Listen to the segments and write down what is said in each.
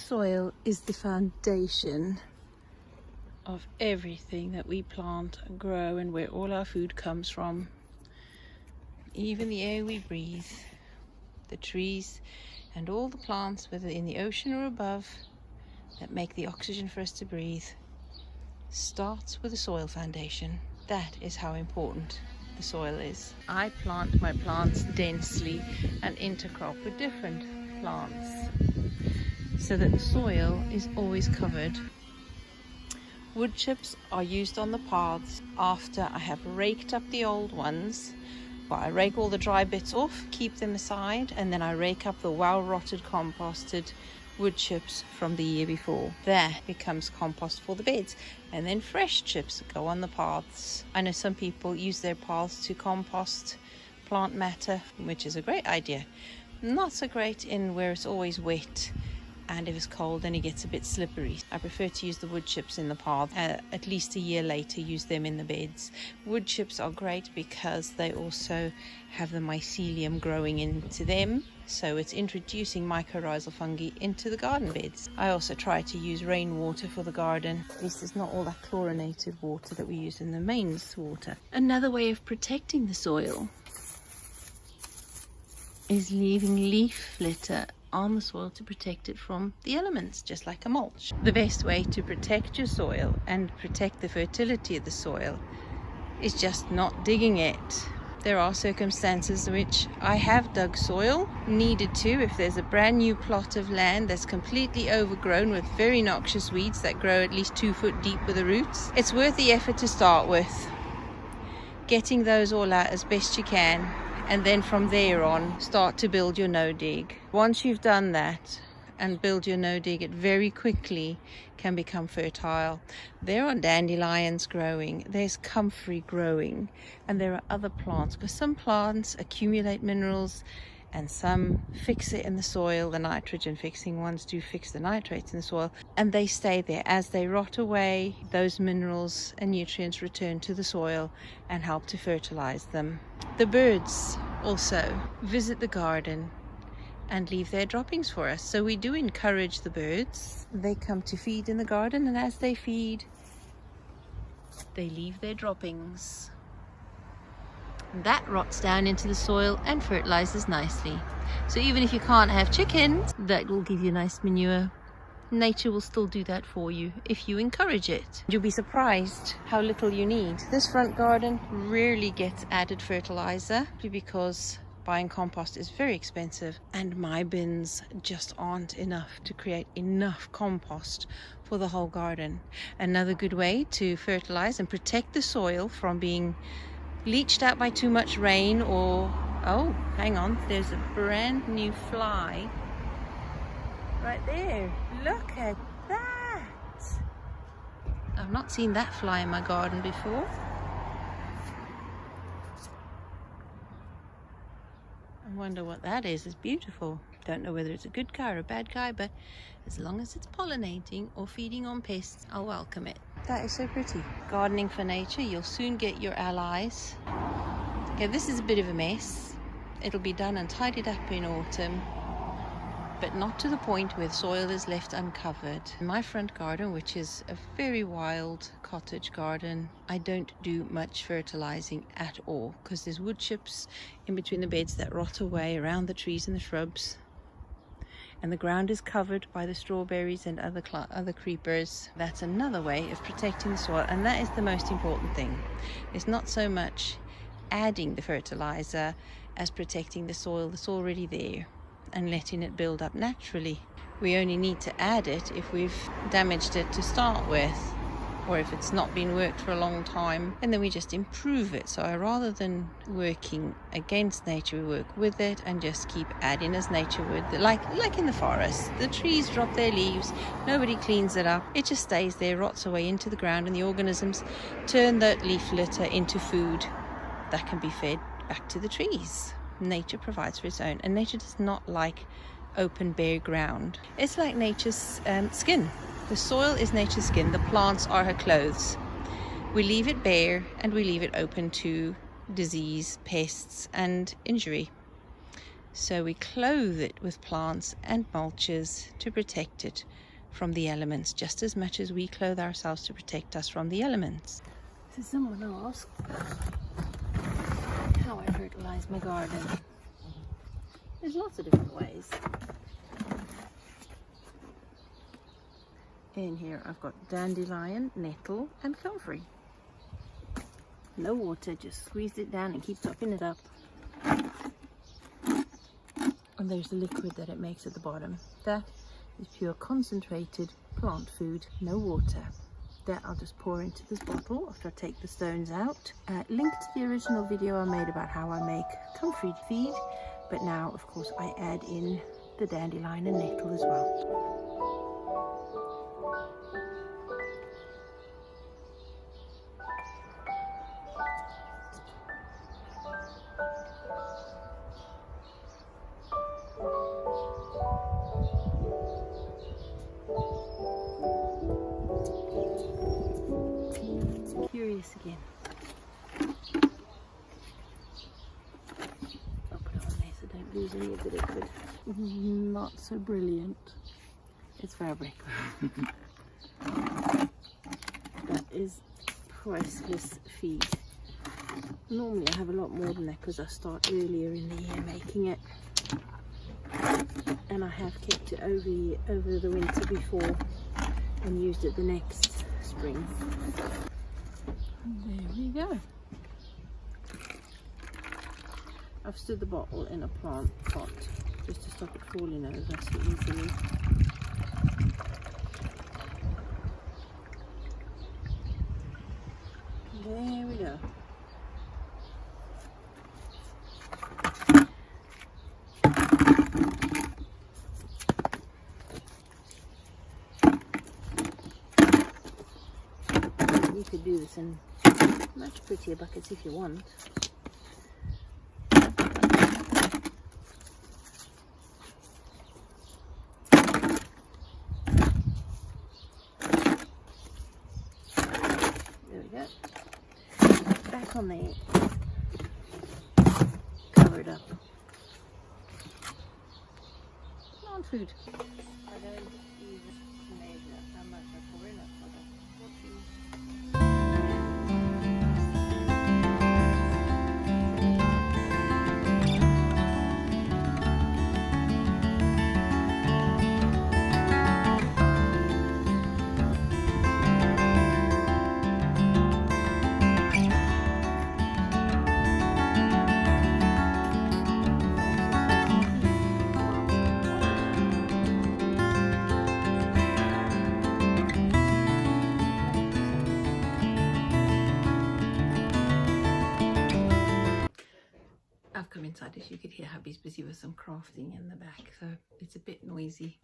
soil is the foundation of everything that we plant and grow and where all our food comes from. Even the air we breathe, the trees and all the plants, whether in the ocean or above, that make the oxygen for us to breathe, starts with the soil foundation. That is how important the soil is. I plant my plants densely and intercrop with different plants so that the soil is always covered. Wood chips are used on the paths after I have raked up the old ones. Well, I rake all the dry bits off, keep them aside, and then I rake up the well-rotted composted wood chips from the year before. That becomes compost for the beds, and then fresh chips go on the paths. I know some people use their paths to compost plant matter, which is a great idea. Not so great in where it's always wet, and if it's cold then it gets a bit slippery. I prefer to use the wood chips in the path. At least a year later use them in the beds. Wood chips are great because they also have the mycelium growing into them, so it's introducing mycorrhizal fungi into the garden beds. I also try to use rainwater for the garden. At least it's not all that chlorinated water that we use in the mains water. Another way of protecting the soil is leaving leaf litter on the soil to protect it from the elements, just like a mulch. The best way to protect your soil and protect the fertility of the soil is just not digging it. There are circumstances in which I have dug soil, needed to, if there's a brand new plot of land that's completely overgrown with very noxious weeds that grow at least 2 foot deep with the roots. It's worth the effort to start with, getting those all out as best you can, and then from there on start to build your no-dig. Once you've done that and build your no-dig, it very quickly can become fertile. There are dandelions growing, there's comfrey growing, and there are other plants, because some plants accumulate minerals and some fix it in the soil. The nitrogen fixing ones do fix the nitrates in the soil, and they stay there. As they rot away, those minerals and nutrients return to the soil and help to fertilize them. The birds also visit the garden and leave their droppings for us, so we do encourage the birds. They come to feed in the garden, and as they feed, they leave their droppings. That rots down into the soil and fertilizes nicely. So even if you can't have chickens, that will give you nice manure. Nature will still do that for you if you encourage it. You'll be surprised how little you need. This front garden rarely gets added fertilizer because buying compost is very expensive, and my bins just aren't enough to create enough compost for the whole garden. Another good way to fertilize and protect the soil from being leached out by too much rain or, oh, hang on, there's a brand new fly right there. Look at that. I've not seen that fly in my garden before. I wonder what that is. It's beautiful. Don't know whether it's a good guy or a bad guy, but as long as it's pollinating or feeding on pests, I'll welcome it. That is so pretty. Gardening for nature, you'll soon get your allies. Okay, this is a bit of a mess. It'll be done and tidied up in autumn, but not to the point where the soil is left uncovered. In my front garden, which is a very wild cottage garden, I don't do much fertilizing at all, because there's wood chips in between the beds that rot away around the trees and the shrubs, and the ground is covered by the strawberries and other creepers. That's another way of protecting the soil, and that is the most important thing. It's not so much adding the fertilizer as protecting the soil that's already there and letting it build up naturally. We only need to add it if we've damaged it to start with, or if it's not been worked for a long time, and then we just improve it. So rather than working against nature, we work with it and just keep adding as nature would. Like in the forest, the trees drop their leaves, nobody cleans it up, it just stays there, rots away into the ground, and the organisms turn that leaf litter into food that can be fed back to the trees. Nature provides for its own, and nature does not like open bare ground. It's like nature's skin. The soil is nature's skin, the plants are her clothes. We leave it bare and we leave it open to disease, pests and injury. So we clothe it with plants and mulches to protect it from the elements, just as much as we clothe ourselves to protect us from the elements. So someone asked how I fertilize my garden. There's lots of different ways. In here I've got dandelion, nettle and comfrey. No water, just squeeze it down and keep topping it up. And there's the liquid that it makes at the bottom. That is pure concentrated plant food, no water. That I'll just pour into this bottle after I take the stones out. Link to the original video I made about how I make comfrey feed, but now of course I add in the dandelion and nettle as well. Curious again. I'll put it on there so don't lose any of the liquid. Not so brilliant. It's fabric. That is priceless feed. Normally I have a lot more than that because I start earlier in the year making it. And I have kept it over the winter before and used it the next spring. There we go. I've stood the bottle in a plant pot just to stop it falling over so easily. There we go. You could do this in much prettier buckets if you want. There we go. Back on there. Covered up. Plant food. I don't even measure how much I pour in it. I've come inside, as you could hear, hubby's busy with some crafting in the back, so it's a bit noisy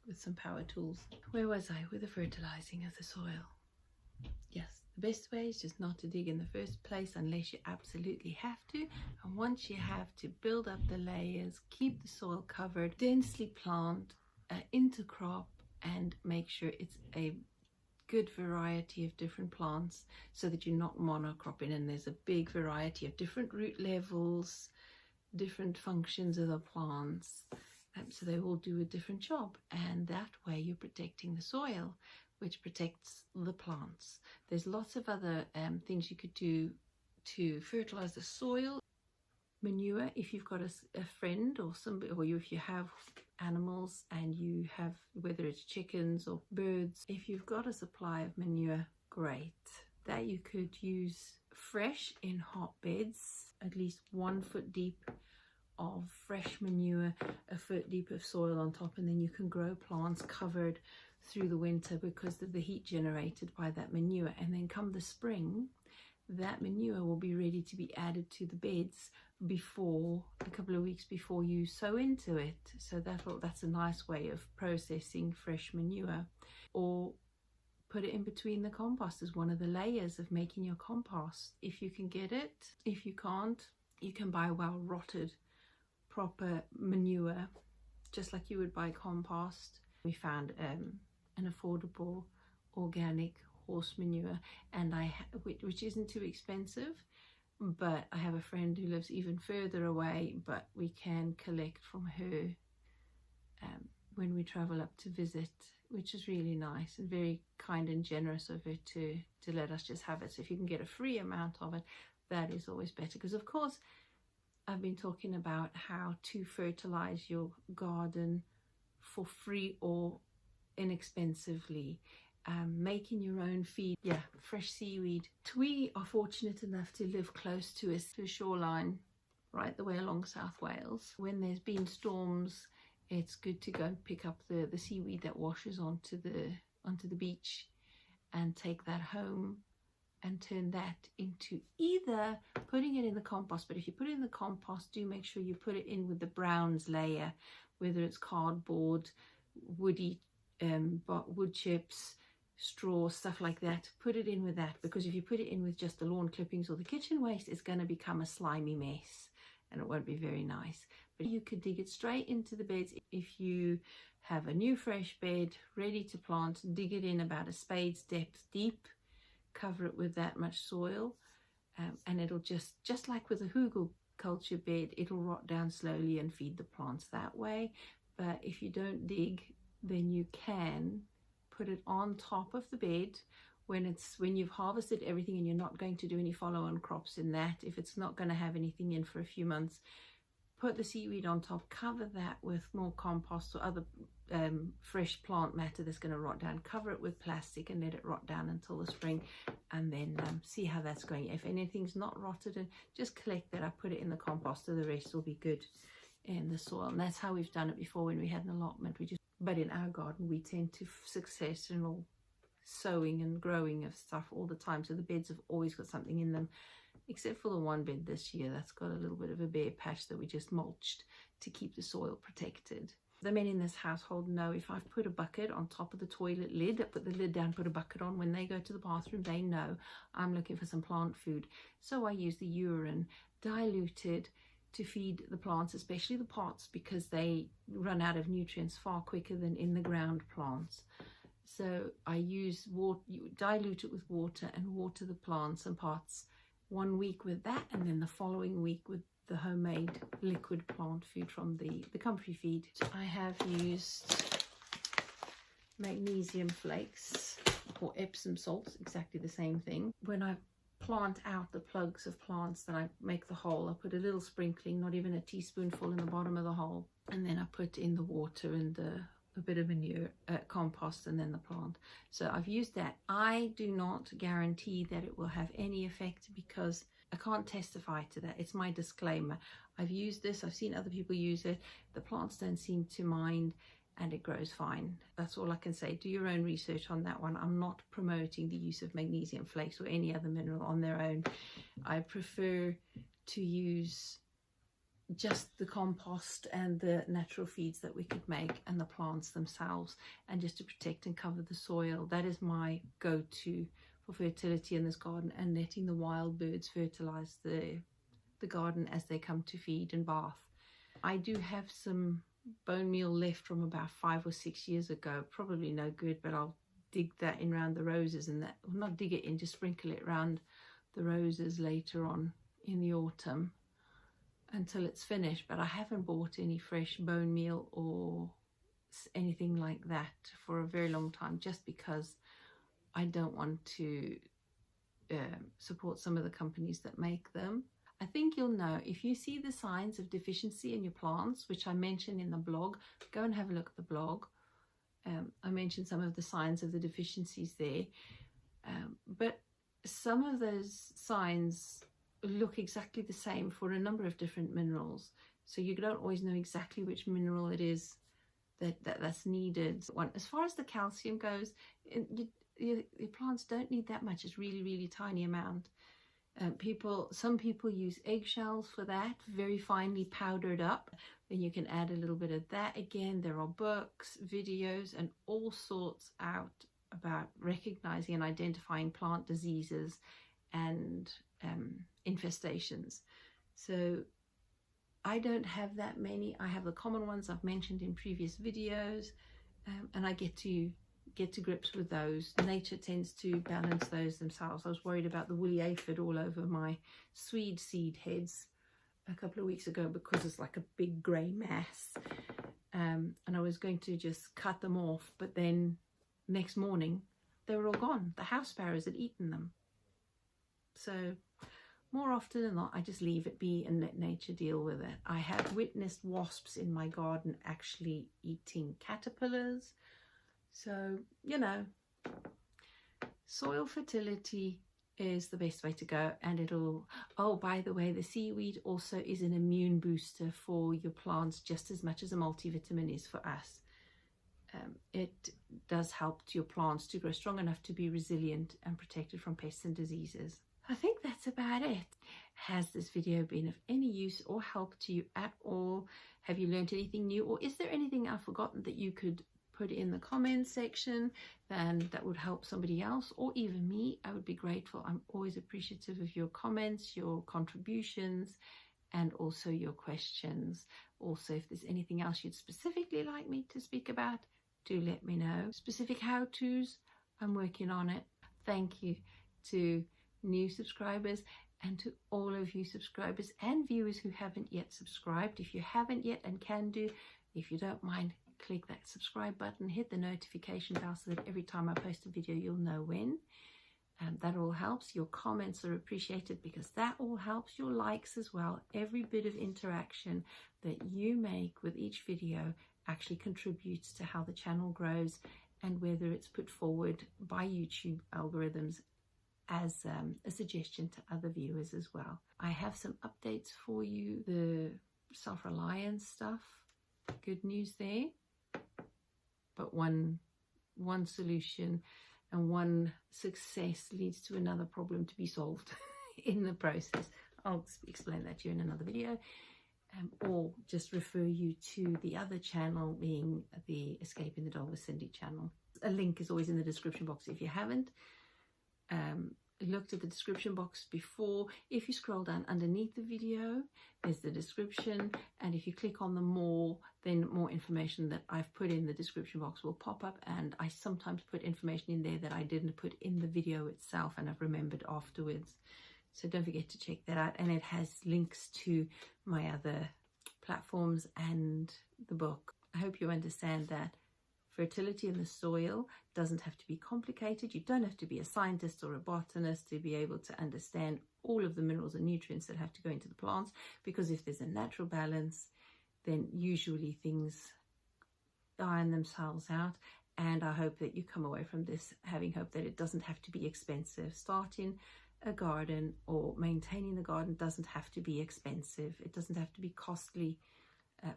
with some power tools. Where was I? With the fertilizing of the soil. Yes, the best way is just not to dig in the first place unless you absolutely have to, and once you have to, build up the layers, keep the soil covered, densely plant, intercrop, and make sure it's a good variety of different plants so that you're not monocropping, and there's a big variety of different root levels, different functions of the plants, so they all do a different job, and that way you're protecting the soil, which protects the plants. There's lots of other things you could do to fertilize the soil. Manure, if you've got a friend or somebody, or if you have animals and you have, whether it's chickens or birds, if you've got a supply of manure, great. That you could use fresh in hotbeds, at least 1 foot deep of fresh manure, a foot deep of soil on top, and then you can grow plants covered through the winter because of the heat generated by that manure. And then come the spring, that manure will be ready to be added to the beds before, a couple of weeks before you sow into it. So that's a nice way of processing fresh manure. Or put it in between the compost as one of the layers of making your compost, if you can get it. If you can't, you can buy well rotted proper manure, just like you would buy compost. We found an affordable organic horse manure, and which isn't too expensive, but I have a friend who lives even further away, but we can collect from her when we travel up to visit, which is really nice and very kind and generous of her to let us just have it. So if you can get a free amount of it, that is always better, because of course I've been talking about how to fertilize your garden for free or inexpensively, making your own feed, fresh seaweed. We are fortunate enough to live close to a shoreline right the way along South Wales. When there's been storms, it's good to go and pick up the seaweed that washes onto the beach and take that home and turn that into either putting it in the compost, but if you put it in the compost, do make sure you put it in with the browns layer, whether it's cardboard, woody, wood chips, straw, stuff like that. Put it in with that, because if you put it in with just the lawn clippings or the kitchen waste, it's going to become a slimy mess and it won't be very nice. But you could dig it straight into the beds. If you have a new fresh bed ready to plant, dig it in about a spade's depth deep, cover it with that much soil, and it'll just like with a hugel culture bed, it'll rot down slowly and feed the plants that way. But if you don't dig, then you can put it on top of the bed when you've harvested everything and you're not going to do any follow-on crops in that. If it's not going to have anything in for a few months, put the seaweed on top, cover that with more compost or other fresh plant matter that's going to rot down, cover it with plastic and let it rot down until the spring, and then see how that's going. If anything's not rotted, and just collect that up, put it in the compost, and the rest will be good in the soil. And that's how we've done it before when we had an allotment. But in our garden we tend to success in all sowing and growing of stuff all the time, so the beds have always got something in them, except for the one bed this year that's got a little bit of a bare patch that we just mulched to keep the soil protected. The men in this household know if I've put a bucket on top of the toilet lid, I put the lid down, put a bucket on, when they go to the bathroom, they know I'm looking for some plant food. So I use the urine diluted to feed the plants, especially the pots, because they run out of nutrients far quicker than in the ground plants. So I use water, dilute it with water, and water the plants and pots 1 week with that, and then the following week with the homemade liquid plant food from the comfrey feed. I have used magnesium flakes or Epsom salts, exactly the same thing. When I plant out the plugs of plants that I make the hole, I put a little sprinkling, not even a teaspoonful, in the bottom of the hole, and then I put in the water and a bit of manure, compost, and then the plant. So I've used that. I do not guarantee that it will have any effect, because I can't testify to that. It's my disclaimer. I've used this, I've seen other people use it, the plants don't seem to mind, and it grows fine. That's all I can say. Do your own research on that one. I'm not promoting the use of magnesium flakes or any other mineral on their own. I prefer to use just the compost and the natural feeds that we could make, and the plants themselves, and just to protect and cover the soil. That is my go-to for fertility in this garden, and letting the wild birds fertilize the garden as they come to feed and bath. I do have some bone meal left from about 5 or 6 years ago, probably no good, but I'll dig that in around the roses, and that, well, not dig it in, just sprinkle it around the roses later on in the autumn until it's finished. But I haven't bought any fresh bone meal or anything like that for a very long time, just because I don't want to support some of the companies that make them. I think you'll know if you see the signs of deficiency in your plants, which I mentioned in the blog. Go and have a look at the blog. I mentioned some of the signs of the deficiencies there, but some of those signs look exactly the same for a number of different minerals, so you don't always know exactly which mineral it is that's needed. As far as the calcium goes, your plants don't need that much. It's really tiny amount. Some people use eggshells for that, very finely powdered up. Then you can add a little bit of that. Again, there are books, videos, and all sorts out about recognizing and identifying plant diseases and infestations. So I don't have that many. I have the common ones I've mentioned in previous videos, and I get to get to grips with those. Nature tends to balance those themselves. I was worried about the woolly aphid all over my swede seed heads a couple of weeks ago because it's like a big grey mass, and I was going to just cut them off, but then next morning they were all gone. The house sparrows had eaten them. So more often than not, I just leave it be and let nature deal with it. I have witnessed wasps in my garden actually eating caterpillars. So, you know, soil fertility is the best way to go, and it'll, oh, by the way, the seaweed also is an immune booster for your plants just as much as a multivitamin is for us. It does help your plants to grow strong enough to be resilient and protected from pests and diseases. I think that's about it. Has this video been of any use or help to you at all? Have you learned anything new, or is there anything I've forgotten that you could put in the comments section and that would help somebody else or even me? I would be grateful. I'm always appreciative of your comments, your contributions, and also your questions. Also, if there's anything else you'd specifically like me to speak about, do let me know. Specific how-tos, I'm working on it. Thank you to new subscribers and to all of you subscribers and viewers who haven't yet subscribed. If you haven't yet and can do, if you don't mind, click that subscribe button, hit the notification bell so that every time I post a video you'll know when. That all helps. Your comments are appreciated because that all helps. Your likes as well. Every bit of interaction that you make with each video actually contributes to how the channel grows and whether it's put forward by YouTube algorithms as a suggestion to other viewers as well. I have some updates for you. The self-reliance stuff, good news there. But one solution and one success leads to another problem to be solved in the process. I'll explain that to you in another video, or just refer you to the other channel, being the Escaping the Doll with Cindy channel. A link is always in the description box. If you haven't looked at the description box before, if you scroll down underneath the video, there's the description, and if you click on the more, then more information that I've put in the description box will pop up, and I sometimes put information in there that I didn't put in the video itself and I've remembered afterwards. So don't forget to check that out, and it has links to my other platforms and the book. I hope you understand that fertility in the soil doesn't have to be complicated. You don't have to be a scientist or a botanist to be able to understand all of the minerals and nutrients that have to go into the plants, because if there's a natural balance, then usually things iron themselves out. And I hope that you come away from this having hope that it doesn't have to be expensive. Starting a garden or maintaining the garden doesn't have to be expensive. It doesn't have to be costly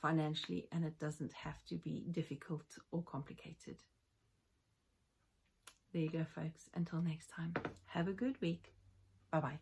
financially, and it doesn't have to be difficult or complicated. There you go, folks. Until next time, have a good week. Bye-bye.